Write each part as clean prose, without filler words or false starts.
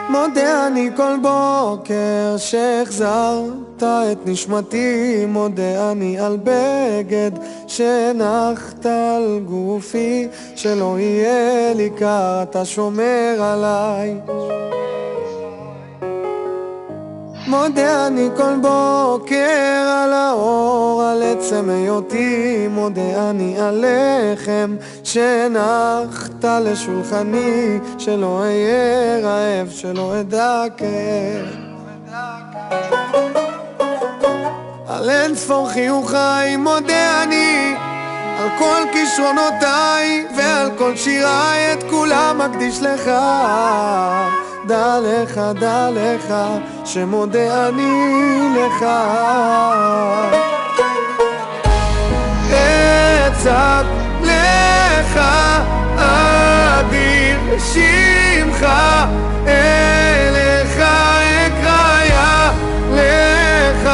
מודה אני כל בוקר שהחזרת את נשמתי, מודה אני על בגד שנחת על גופי, שלא יהיה לי קר, אתה שומר עליי. מודה אני כל בוקר על האור, על עצם היותי, מודה אני על לחם שנחת לשולחני, שלא אהיה רעב, שלא אדע כאב. על אין ספור חיוכיי מודה אני, על כל כישרונותיי ועל כל שיריי, את כולם מקדיש לך. דע לך שמודה אני לך. אצעק לך אדיר שמך, אליך אקרא לך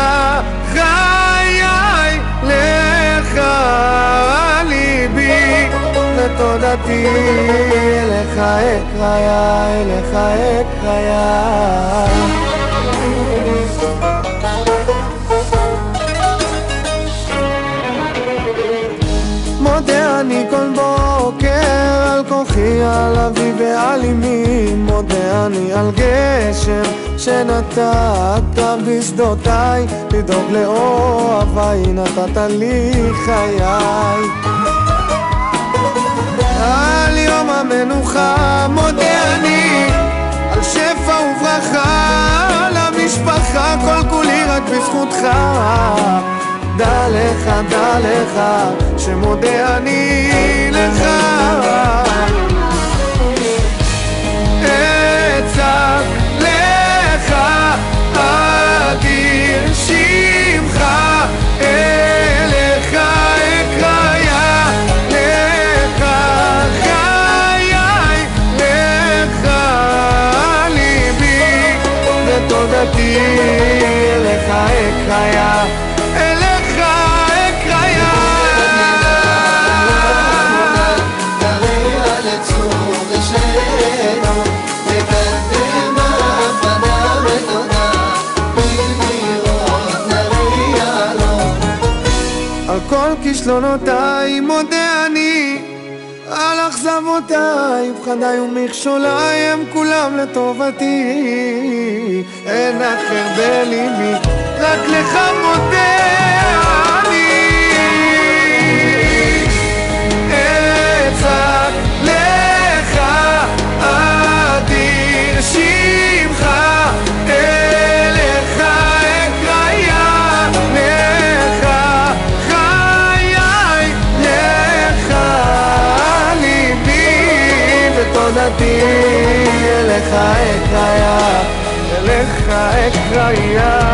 חיי, לך ליבי ותודתי, אליך אקרא, אליך אקרא. מודה אני כל בוקר על כוחי, על אבי ועל אמי, מודה אני על גשם שנתת בשדותיי, לדאוג לאוהביי נתת לי חיי. על יום המנוחה מודה אני, על שפע וברכה, על המשפחה, כל כולי רק בזכותך. דע לך שמודה אני לך. אצעק לך אדיר שמך, אליך אקרא לך חיי, לך ליבי ותודתי, אליך אקרא, אליך אקרא. על כל כישלונותיי מודה אני, על אכזבותיי, פחדיי ומכשוליי, הם כולם לטובתי. אין אחר בליבי, רק לך מודה אני. אצעק לך אדיר שמך, אליך אקרא לך חיי, לך ליבי ותודתי, אליך אקרא, אליך אקרא.